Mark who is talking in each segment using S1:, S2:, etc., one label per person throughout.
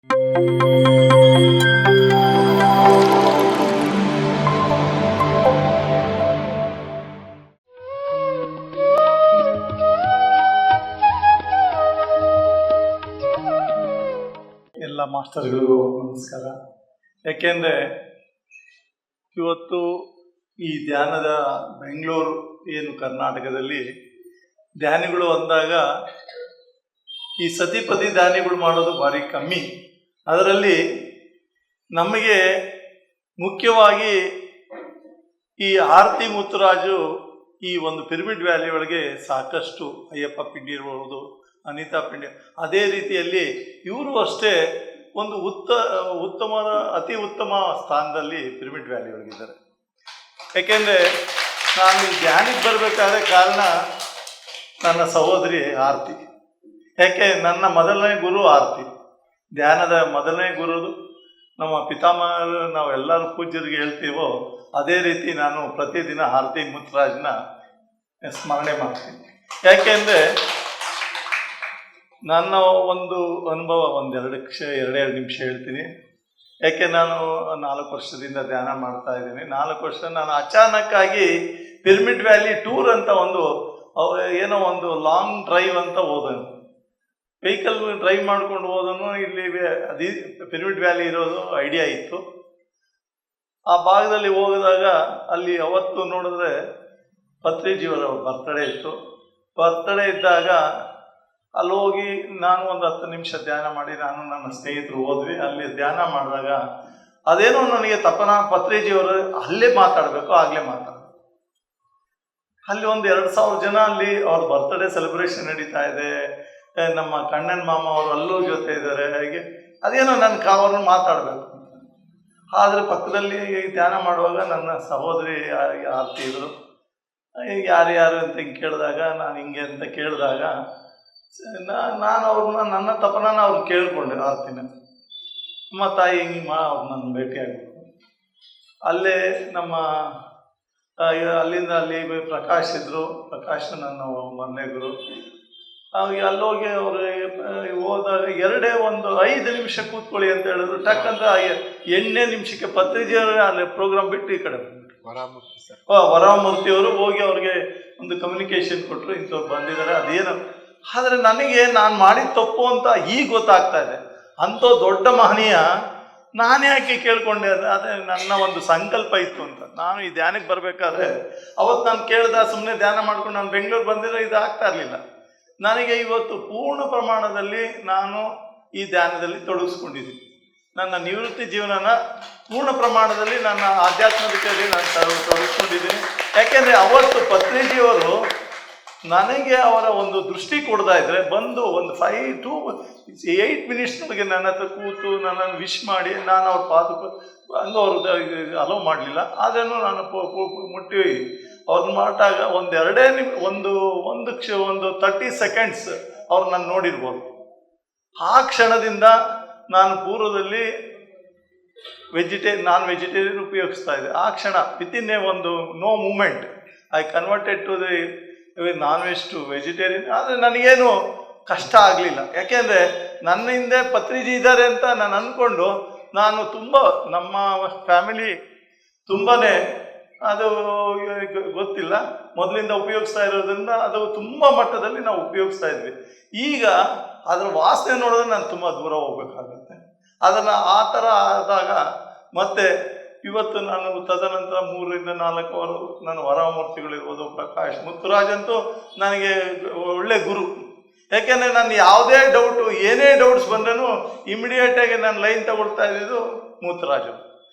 S1: ಎಲ್ಲ ಮಾಸ್ಟರ್ಗಳಿಗೂ ನಮಸ್ಕಾರ. ಯಾಕೆಂದರೆ ಇವತ್ತು ಈ ಧ್ಯಾನದ ಬೆಂಗಳೂರು ಏನು ಕರ್ನಾಟಕದಲ್ಲಿ ಧ್ಯಾನಿಗಳು ಅಂದಾಗ ಈ ಸತಿಪತಿ ಧ್ಯಾನಿಗಳು ಮಾಡೋದು ಭಾರಿ ಕಮ್ಮಿ. ಅದರಲ್ಲಿ ನಮಗೆ ಮುಖ್ಯವಾಗಿ ಈ ಆರತಿ ಮುತ್ತುರಾಜು ಈ ಒಂದು ಪಿರಮಿಡ್ ವ್ಯಾಲಿ ಒಳಗೆ ಸಾಕಷ್ಟು ಅಯ್ಯಪ್ಪ ಪಿಂಡಿ ಇರ್ಬೋದು, ಅನಿತಾ ಪಿಂಡಿ, ಅದೇ ರೀತಿಯಲ್ಲಿ ಇವರು ಅಷ್ಟೇ ಒಂದು ಅತಿ ಉತ್ತಮ ಸ್ಥಾನದಲ್ಲಿ ಪಿರಮಿಡ್ ವ್ಯಾಲಿ ಒಳಗಿದ್ದಾರೆ. ಯಾಕೆಂದರೆ ನಾನು ಈ ಧ್ಯಾನಕ್ಕೆ ಬರಬೇಕಾದ್ರೆ ಕಾರಣ ನನ್ನ ಸಹೋದರಿ ಆರತಿ. ಯಾಕೆ ನನ್ನ ಮೊದಲನೇ ಗುರು ಆರತಿ, ಧ್ಯಾನದ ಮೊದಲನೇ ಗುರು ನಮ್ಮ ಪಿತಾಮಹರು ನಾವೆಲ್ಲರೂ ಪೂಜ್ಯರಿಗೆ ಹೇಳ್ತೀವೋ ಅದೇ ರೀತಿ ನಾನು ಪ್ರತಿದಿನ ಆರತಿ ಮುತ್ತುರಾಜನ ಸ್ಮರಣೆ ಮಾಡ್ತೀನಿ. ಯಾಕೆಂದರೆ ನನ್ನ ಒಂದು ಅನುಭವ ಎರಡೆರಡು ನಿಮಿಷ ಹೇಳ್ತೀನಿ. ಯಾಕೆ ನಾನು 4 ವರ್ಷದಿಂದ ಧ್ಯಾನ ಮಾಡ್ತಾ ಇದ್ದೀನಿ. 4 ವರ್ಷ ನಾನು ಅಚಾನಕ್ಕಾಗಿ ಪಿರಮಿಡ್ ವ್ಯಾಲಿ ಟೂರ್ ಅಂತ ಏನೋ ಒಂದು ಲಾಂಗ್ ಡ್ರೈವ್ ಅಂತ ಹೋದನು. ವೆಹಿಕಲ್ ಡ್ರೈವ್ ಮಾಡ್ಕೊಂಡು ಹೋದನು. ಇಲ್ಲಿ ಪಿರಮಿಡ್ ವ್ಯಾಲಿ ಇರೋದು ಐಡಿಯಾ ಇತ್ತು. ಆ ಭಾಗದಲ್ಲಿ ಹೋಗಿದಾಗ ಅಲ್ಲಿ ಅವತ್ತು ನೋಡಿದ್ರೆ ಪತ್ರಿಜಿಯವರ ಬರ್ತ್ಡೇ ಇತ್ತು. ಬರ್ತ್ಡೇ ಇದ್ದಾಗ ಅಲ್ಲಿ ಹೋಗಿ ನಾನು ಒಂದು 10 ನಿಮಿಷ ಧ್ಯಾನ ಮಾಡಿ ನಾನು ನನ್ನ ಸ್ನೇಹಿತರು ಹೋದ್ವಿ. ಅಲ್ಲಿ ಧ್ಯಾನ ಮಾಡಿದಾಗ ಅದೇನೋ ನನಗೆ ಪತ್ರಿಜಿಯವರು ಅಲ್ಲೇ ಮಾತಾಡಬೇಕು, ಆಗಲೇ ಮಾತಾಡಬೇಕು. ಅಲ್ಲಿ ಒಂದು 2,000 ಜನ ಅಲ್ಲಿ ಅವ್ರ ಬರ್ತ್ಡೇ ಸೆಲೆಬ್ರೇಷನ್ ನಡೀತಾ ಇದೆ. ನಮ್ಮ ಕಣ್ಣನ್ ಮಾಮ ಅವರು ಅಲ್ಲೂ ಜೊತೆ ಇದ್ದಾರೆ. ಹಾಗೆ ಅದೇನೋ ಅವ್ರನ್ನ ಮಾತಾಡಬೇಕು ಅಂತ. ಆದರೆ ಪಕ್ಕದಲ್ಲಿ ಧ್ಯಾನ ಮಾಡುವಾಗ ನನ್ನ ಸಹೋದರಿ ಆರ್ತಿ ಇದ್ರು. ಯಾರು ಅಂತ ಹಿಂಗೆ ಕೇಳಿದಾಗ ನಾನು ಹಿಂಗೆ ಅಂತ ಕೇಳಿದಾಗ ನಾನು ನನ್ನ ತಪನ ಅವ್ರು ಕೇಳಿಕೊಂಡೆ. ಆರ್ತಿನ ಅಮ್ಮ ತಾಯಿ ಹಿಂಗೆ ಅವ್ರು ನನ್ನ ಭೇಟಿಯಾಗಬೇಕು. ಅಲ್ಲೇ ನಮ್ಮ ಅಲ್ಲಿ ಪ್ರಕಾಶ್ ಇದ್ರು. ಪ್ರಕಾಶ್ ನನ್ನ ಮೊನ್ನೆ ಗುರು. ಅಲ್ಲೋಗಿ ಅವರು ಹೋದಾಗ 5 ನಿಮಿಷ ಕೂತ್ಕೊಳ್ಳಿ ಅಂತ ಹೇಳಿದ್ರು. ಟಕ್ಕಂತ 8ನೇ ನಿಮಿಷಕ್ಕೆ ಪತ್ರಿಜಿಯವರು ಅಲ್ಲಿ ಪ್ರೋಗ್ರಾಮ್ ಬಿಟ್ಟು ಈ ಕಡೆ ವರಮೂರ್ತಿಯವರು ಹೋಗಿ ಅವ್ರಿಗೆ ಒಂದು ಕಮ್ಯುನಿಕೇಶನ್ ಕೊಟ್ಟರು, ಇಂಥವ್ರು ಬಂದಿದ್ದಾರೆ ಅದೇನು. ಆದರೆ ನನಗೆ ನಾನು ಮಾಡಿದ ತಪ್ಪು ಅಂತ ಈಗ ಗೊತ್ತಾಗ್ತಾ ಇದೆ. ಅಂಥ ದೊಡ್ಡ ಮಹನೀಯ ನಾನು ಯಾಕೆ ಕೇಳ್ಕೊಂಡೆ ಅಂದರೆ ಅದೇ ನನ್ನ ಒಂದು ಸಂಕಲ್ಪ ಇತ್ತು ಅಂತ. ನಾನು ಈ ಧ್ಯಾನಕ್ಕೆ ಬರಬೇಕಾದ್ರೆ ಅವತ್ತು ನಾನು ಕೇಳ್ದೆ, ಸುಮ್ಮನೆ ಧ್ಯಾನ ಮಾಡ್ಕೊಂಡು ನಾನು ಬೆಂಗಳೂರು ಬಂದಿದ್ರೆ ಇದು ಆಗ್ತಾ ಇರಲಿಲ್ಲ. ನನಗೆ ಇವತ್ತು ಪೂರ್ಣ ಪ್ರಮಾಣದಲ್ಲಿ ನಾನು ಈ ಧ್ಯಾನದಲ್ಲಿ ತೊಡಗಿಸ್ಕೊಂಡಿದ್ದೀನಿ. ನನ್ನ ನಿವೃತ್ತಿ ಜೀವನನ ಪೂರ್ಣ ಪ್ರಮಾಣದಲ್ಲಿ ನನ್ನ ಆಧ್ಯಾತ್ಮಿಕತೆಯಲ್ಲಿ ನಾನು ತೊಡಗಿಸ್ಕೊಂಡಿದ್ದೀನಿ. ಯಾಕೆಂದರೆ ಅವತ್ತು ಪತ್ರಿಜಿಯವರು ನನಗೆ ಅವರ ಒಂದು ದೃಷ್ಟಿ ಕೊಡ್ತಾ ಇದ್ದರೆ ಬಂದು ಒಂದು 5 to 8 ಮಿನಿಟ್ಸ್ನೊಳಗೆ ನನ್ನ ಹತ್ರ ಕೂತು ನನ್ನನ್ನು ವಿಶ್ ಮಾಡಿ ನಾನು ಅವ್ರ ಪಾದಕ್ಕೆ ಹಂಗೆ ಅವ್ರು ಅಲೋ ಮಾಡಲಿಲ್ಲ. ಆದ್ರೂ ನಾನು ಮುಟ್ಟಿ ಅವ್ರನ್ನ ಮಾಡಿದಾಗ ಒಂದು 30 ಸೆಕೆಂಡ್ಸ್ ಅವ್ರು ನಾನು ನೋಡಿರ್ಬೋದು. ಆ ಕ್ಷಣದಿಂದ ನಾನು ಪೂರ್ವದಲ್ಲಿ ನಾನ್ ವೆಜಿಟೇರಿಯನ್ ಉಪಯೋಗಿಸ್ತಾ ಇದ್ದೆ. ಆ ಕ್ಷಣ within no moment I converted to the non veg to vegetarian. ಆದರೆ ನನಗೇನು ಕಷ್ಟ ಆಗಲಿಲ್ಲ. ಯಾಕೆಂದರೆ ನನ್ನ ಹಿಂದೆ ಪತ್ರಿಜಿ ಇದ್ದಾರೆ ಅಂತ ನಾನು ಅಂದ್ಕೊಂಡು ನಾನು ತುಂಬ ನಮ್ಮ ಫ್ಯಾಮಿಲಿ ತುಂಬಾ ಅದು ಗೊತ್ತಿಲ್ಲ ಮೊದಲಿಂದ ಉಪಯೋಗಿಸ್ತಾ ಇರೋದ್ರಿಂದ ಅದು ತುಂಬ ಮಟ್ಟದಲ್ಲಿ ನಾವು ಉಪಯೋಗಿಸ್ತಾ ಇದ್ವಿ. ಈಗ ಅದರ ವಾಸನೆ ನೋಡಿದ್ರೆ ನಾನು ತುಂಬ ದೂರ ಹೋಗ್ಬೇಕಾಗತ್ತೆ. ಅದನ್ನು ಆ ಥರ ಆದಾಗ ಮತ್ತೆ ಇವತ್ತು ನಾನು ತದನಂತರ 3 ರಿಂದ 4 ಅವರು ನನ್ನ ವರಮೂರ್ತಿಗಳಿರ್ಬೋದು, ಪ್ರಕಾಶ್ ಮುತ್ತುರಾಜ್ ಅಂತೂ ನನಗೆ ಒಳ್ಳೆ ಗುರು. ಯಾಕೆಂದರೆ ನಾನು ಯಾವುದೇ ಏನೇ ಡೌಟ್ಸ್ ಬಂದ್ರೂ ಇಮಿಡಿಯೇಟಾಗಿ ನಾನು ಲೈನ್ ತಗೊಳ್ತಾ ಇದ್ದಿದ್ದು ಮುತ್ತುರಾಜು.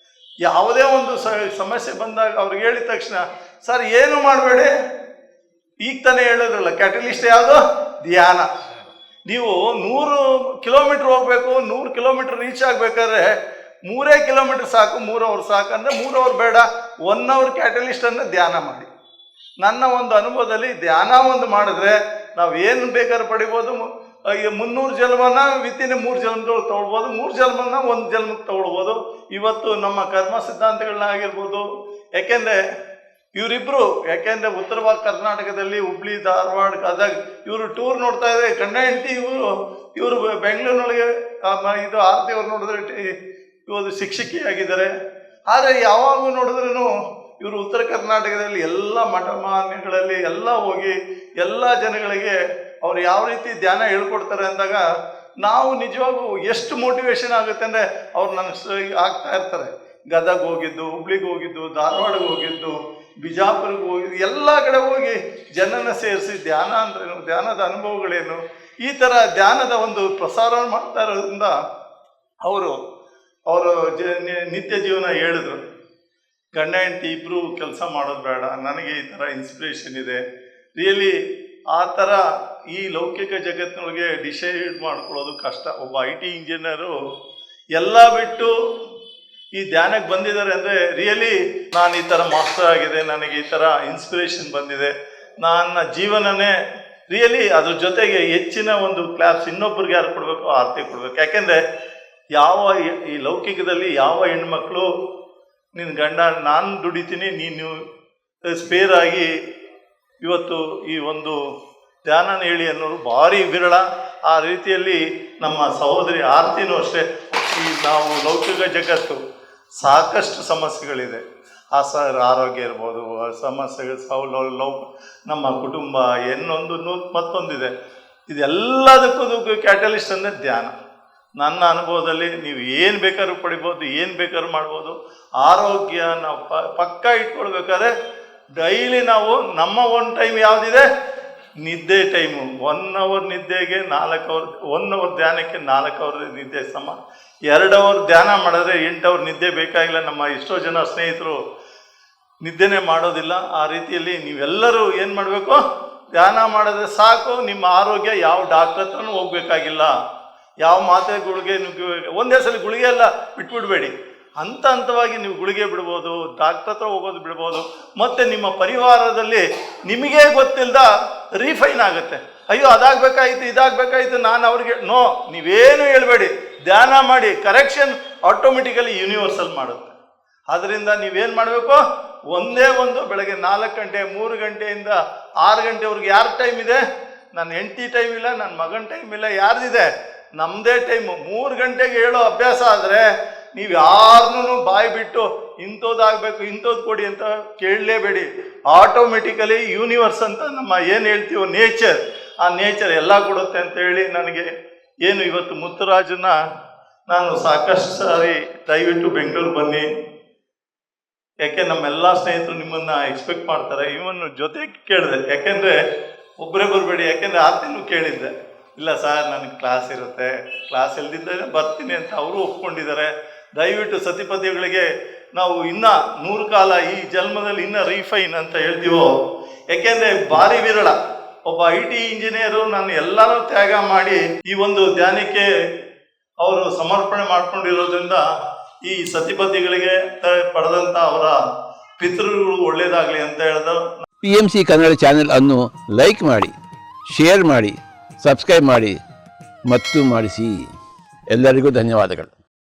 S1: ಯಾವುದೇ ಒಂದು ಸಮಸ್ಯೆ ಬಂದಾಗ ಅವ್ರಿಗೆ ಹೇಳಿದ ತಕ್ಷಣ ಸರ್ ಏನು ಮಾಡಬೇಡಿ, ಈಗ ತಾನೇ ಹೇಳೋದ್ರಲ್ಲ ಕ್ಯಾಟಲಿಸ್ಟ್ ಯಾವುದು ಧ್ಯಾನ. ನೀವು 100 ಕಿಲೋಮೀಟ್ರ್ ಹೋಗ್ಬೇಕು, 100 ಕಿಲೋಮೀಟ್ರ್ ರೀಚ್ ಆಗಬೇಕಾದ್ರೆ 3 ಕಿಲೋಮೀಟ್ರ್ ಸಾಕು, 3 ಅವರ್ ಸಾಕು. ಅಂದರೆ 3 ಅವರ್ ಬೇಡ, 1 ಅವರ್ ಕ್ಯಾಟಲಿಸ್ಟನ್ನು ಧ್ಯಾನ ಮಾಡಿ. ನನ್ನ ಒಂದು ಅನುಭವದಲ್ಲಿ ಧ್ಯಾನ ಮಾಡಿದ್ರೆ ನಾವು ಏನು ಬೇಕಾದ್ರೆ ಪಡಿಬೋದು. 300 ಜನ್ಮನ ವಿತಿನ್ 3 ಜನ್ಮಗಳು ತೊಗೊಳ್ಬೋದು, 3 ಜನ್ಮನ 1 ಜನ್ಮಕ್ಕೆ ತೊಗೊಳ್ಬೋದು. ಇವತ್ತು ನಮ್ಮ ಕರ್ಮ ಸಿದ್ಧಾಂತಗಳನ್ನ ಆಗಿರ್ಬೋದು. ಯಾಕೆಂದರೆ ಇವರಿಬ್ರು ಯಾಕೆಂದ್ರೆ ಉತ್ತರ ಕರ್ನಾಟಕದಲ್ಲಿ ಹುಬ್ಳಿ ಧಾರವಾಡ ಗದಗ ಇವರು ಟೂರ್ ನೋಡ್ತಾ ಇದ್ರೆ ಗಂಡ ಹೆಂಡತಿ ಇವರು ಬೆಂಗಳೂರಿನೊಳಗೆ ಇದು ಆರತಿ ಅವ್ರು ನೋಡಿದ್ರೆ ಇವರು ಶಿಕ್ಷಕಿಯಾಗಿದ್ದಾರೆ. ಆದರೆ ಯಾವಾಗ ನೋಡಿದ್ರೂ ಇವರು ಉತ್ತರ ಕರ್ನಾಟಕದಲ್ಲಿ ಎಲ್ಲ ಮಠಮಾನ್ಯಗಳಲ್ಲಿ ಎಲ್ಲ ಹೋಗಿ ಎಲ್ಲ ಜನಗಳಿಗೆ ಅವ್ರು ಯಾವ ರೀತಿ ಧ್ಯಾನ ಹೇಳ್ಕೊಡ್ತಾರೆ ಅಂದಾಗ ನಾವು ನಿಜವಾಗೂ ಎಷ್ಟು ಮೋಟಿವೇಶನ್ ಆಗುತ್ತೆ ಅಂದರೆ ಅವ್ರು ನನಗೆ ಆಗ್ತಾ ಇರ್ತಾರೆ. ಗದಗ ಹೋಗಿದ್ದು, ಹುಬ್ಳಿಗೆ ಹೋಗಿದ್ದು, ಧಾರವಾಡಗೆ ಹೋಗಿದ್ದು, ಬಿಜಾಪುರಕ್ಕೆ ಹೋಗಿದ್ದು, ಎಲ್ಲ ಕಡೆ ಹೋಗಿ ಜನನ ಸೇರಿಸಿ ಧ್ಯಾನ ಅಂದ್ರೇನು, ಧ್ಯಾನದ ಅನುಭವಗಳೇನು, ಈ ಥರ ಧ್ಯಾನದ ಒಂದು ಪ್ರಸಾರ ಮಾಡ್ತಾ ಇರೋದ್ರಿಂದ ಅವರು ನಿತ್ಯ ಜೀವನ ಹೇಳಿದ್ರು. ಗಂಡ ಹೆಂಡತಿ ಇಬ್ಬರು ಕೆಲಸ ಮಾಡೋದು ಬೇಡ, ನನಗೆ ಈ ಥರ ಇನ್ಸ್ಪಿರೇಷನ್ ಇದೆ. ರಿಯಲಿ ಆ ಥರ ಈ ಲೌಕಿಕ ಜಗತ್ತಿನೊಳಗೆ ಡಿಸೈಡ್ ಮಾಡ್ಕೊಳ್ಳೋದು ಕಷ್ಟ. ಒಬ್ಬ IT ಇಂಜಿನಿಯರು ಎಲ್ಲ ಬಿಟ್ಟು ಈ ಧ್ಯಾನಕ್ಕೆ ಬಂದಿದ್ದಾರೆ ಅಂದರೆ ರಿಯಲಿ ನಾನು ಈ ಥರ ಮಾಸ್ಟರ್ ಆಗಿದೆ, ನನಗೆ ಈ ಥರ ಇನ್ಸ್ಪಿರೇಷನ್ ಬಂದಿದೆ, ನನ್ನ ಜೀವನನೇ ರಿಯಲಿ ಅದ್ರ ಜೊತೆಗೆ ಹೆಚ್ಚಿನ ಒಂದು ಕ್ಲಾಸ್ ಇನ್ನೊಬ್ಬರಿಗೆ ಯಾರು ಕೊಡಬೇಕು, ಆರತಿ ಕೊಡಬೇಕು. ಯಾಕೆಂದರೆ ಈ ಲೌಕಿಕದಲ್ಲಿ ಯಾವ ಹೆಣ್ಮಕ್ಳು ನಿನ್ನ ಗಂಡ ನಾನು ದುಡಿತೀನಿ ನೀನು ಸ್ಪೇರ್ ಆಗಿ ಇವತ್ತು ಈ ಒಂದು ಧ್ಯಾನನ ಹೇಳಿ ಅನ್ನೋರು ಭಾರಿ ವಿರಳ. ಆ ರೀತಿಯಲ್ಲಿ ನಮ್ಮ ಸಹೋದರಿ ಆರತಿನೂ ಅಷ್ಟೇ. ನಾವು ಲೌಕಿಕ ಜಗತ್ತು ಸಾಕಷ್ಟು ಸಮಸ್ಯೆಗಳಿದೆ. ಆರೋಗ್ಯ ಇರ್ಬೋದು, ಸಮಸ್ಯೆಗಳು, ನಮ್ಮ ಕುಟುಂಬ ಮತ್ತೊಂದಿದೆ. ಇದೆಲ್ಲದಕ್ಕೂ ಕ್ಯಾಟಲಿಸ್ಟ್ ಅಂದರೆ ಧ್ಯಾನ. ನನ್ನ ಅನುಭವದಲ್ಲಿ ನೀವು ಏನು ಬೇಕಾದ್ರೂ ಪಡಿಬೋದು, ಏನು ಬೇಕಾದ್ರೂ ಮಾಡ್ಬೋದು. ಆರೋಗ್ಯ ನಾವು ಪಕ್ಕ ಇಟ್ಕೊಳ್ಬೇಕಾದ್ರೆ ಡೈಲಿ ನಾವು ನಮ್ಮ ಒಂದು ಟೈಮ್ ಯಾವುದಿದೆ, ನಿದ್ದೆ ಟೈಮು. 1 ಅವರ್ ನಿದ್ದೆಗೆ 4 ಅವರ್, 1 ಅವರ್ ಧ್ಯಾನಕ್ಕೆ 4 ಅವರ್ ನಿದ್ದೆ ಸಮ. 2 ಅವರ್ ಧ್ಯಾನ ಮಾಡಿದ್ರೆ 8 ಅವರ್ ನಿದ್ದೆ ಬೇಕಾಗಿಲ್ಲ. ನಮ್ಮ ಎಷ್ಟೋ ಜನ ಸ್ನೇಹಿತರು ನಿದ್ದೆನೇ ಮಾಡೋದಿಲ್ಲ. ಆ ರೀತಿಯಲ್ಲಿ ನೀವೆಲ್ಲರೂ ಏನು ಮಾಡಬೇಕು, ಧ್ಯಾನ ಮಾಡಿದ್ರೆ ಸಾಕು. ನಿಮ್ಮ ಆರೋಗ್ಯ ಯಾವ ಡಾಕ್ಟರ್ ಹತ್ರನೂ ಹೋಗ್ಬೇಕಾಗಿಲ್ಲ, ಯಾವ ಮಾತ್ರೆಗಳಿಗೆ ಒಂದೇ ಸಲ ಗುಳಿಗೆ ಎಲ್ಲ ಬಿಟ್ಬಿಡ್ಬೇಡಿ. ಹಂತವಾಗಿ ನೀವು ಗುಳಿಗೆ ಬಿಡ್ಬೋದು, ಡಾಕ್ಟರ್ ಹತ್ರ ಹೋಗೋದು ಬಿಡ್ಬೋದು. ಮತ್ತು ನಿಮ್ಮ ಪರಿವಾರದಲ್ಲಿ ನಿಮಗೇ ಗೊತ್ತಿಲ್ಲದ ರೀಫೈನ್ ಆಗುತ್ತೆ. ಅಯ್ಯೋ ಅದಾಗಬೇಕಾಯ್ತು, ಇದಾಗಬೇಕಾಯ್ತು, ನಾನು ಅವ್ರಿಗೆ ನೀವೇನು ಹೇಳ್ಬೇಡಿ, ಧ್ಯಾನ ಮಾಡಿ. ಕರೆಕ್ಷನ್ ಆಟೋಮೆಟಿಕಲಿ ಯೂನಿವರ್ಸಲ್ ಮಾಡುತ್ತೆ. ಆದ್ದರಿಂದ ನೀವೇನು ಮಾಡಬೇಕು, ಒಂದೇ ಒಂದು ಬೆಳಗ್ಗೆ 4 ಗಂಟೆ 3 ಗಂಟೆಯಿಂದ 6 ಗಂಟೆವರೆಗೆ ಯಾರ ಟೈಮ್ ಇದೆ? ನನ್ನ ಹೆಂಡತಿ ಟೈಮ್ ಇಲ್ಲ, ನನ್ನ ಮಗನ ಟೈಮ್ ಇಲ್ಲ, ಯಾರ್ದಿದೆ? ನಮ್ಮದೇ ಟೈಮು. 3 ಗಂಟೆಗೆ ಹೇಳೋ ಅಭ್ಯಾಸ ಆದರೆ ನೀವು ಯಾರನ್ನೂ ಬಾಯಿ ಬಿಟ್ಟು ಇಂಥದ್ದಾಗಬೇಕು, ಇಂಥದ್ದು ಕೊಡಿ ಅಂತ ಕೇಳಲೇಬೇಡಿ. ಆಟೋಮೆಟಿಕಲಿ ಯೂನಿವರ್ಸ್ ಅಂತ ನಮ್ಮ ಏನು ಹೇಳ್ತೀವೋ ನೇಚರ್, ಆ ನೇಚರ್ ಎಲ್ಲ ಕೊಡುತ್ತೆ ಅಂತ ಹೇಳಿ ನನಗೆ ಏನು ಇವತ್ತು ಮುತ್ತುರಾಜನ್ನ ನಾನು ಸಾಕಷ್ಟು ಸಾರಿ ದಯವಿಟ್ಟು ಬೆಂಗಳೂರು ಬನ್ನಿ. ಯಾಕೆ ನಮ್ಮೆಲ್ಲ ಸ್ನೇಹಿತರು ನಿಮ್ಮನ್ನು ಎಕ್ಸ್ಪೆಕ್ಟ್ ಮಾಡ್ತಾರೆ. ಇವನು ಜೊತೆ ಕೇಳಿದೆ, ಯಾಕೆಂದರೆ ಒಬ್ಬರೇ ಬರಬೇಡಿ. ಯಾಕೆಂದರೆ ಆರ್ತಿನೂ ಕೇಳಿದ್ದೆ, ಇಲ್ಲ ಸರ್ ನನಗೆ ಕ್ಲಾಸ್ ಇರುತ್ತೆ, ಕ್ಲಾಸ್ ಇಲ್ದಿದ್ದರೆ ಬರ್ತೀನಿ ಅಂತ ಅವರು ಒಪ್ಕೊಂಡಿದ್ದಾರೆ. ದಯವಿಟ್ಟು ಸತಿಪತಿಗಳಿಗೆ ನಾವು ಇನ್ನೂ 100 ಕಾಲ ಈ ಜನ್ಮದಲ್ಲಿ ಇನ್ನೂ ರೀಫೈನ್ ಅಂತ ಹೇಳ್ತೀವೋ. ಯಾಕೆಂದರೆ ಭಾರಿ ವಿರಳ. ಒಬ್ಬ IT ಇಂಜಿನಿಯರು ನಾನು ಎಲ್ಲನೂ ತ್ಯಾಗ ಮಾಡಿ ಈ ಒಂದು ಧ್ಯಾನಕ್ಕೆ ಅವರು ಸಮರ್ಪಣೆ ಮಾಡ್ಕೊಂಡಿರೋದ್ರಿಂದ ಈ ಸತಿಪತಿಗಳಿಗೆ ಪಡೆದಂಥ ಅವರ ಪಿತೃಗಳು ಒಳ್ಳೆಯದಾಗಲಿ ಅಂತ ಹೇಳ್ದ.
S2: PMC ಕನ್ನಡ ಚಾನೆಲ್ ಅನ್ನು ಲೈಕ್ ಮಾಡಿ, ಶೇರ್ ಮಾಡಿ, ಸಬ್ಸ್ಕ್ರೈಬ್ ಮಾಡಿ ಮತ್ತು ಮಾಡಿಸಿ. ಎಲ್ಲರಿಗೂ ಧನ್ಯವಾದಗಳು.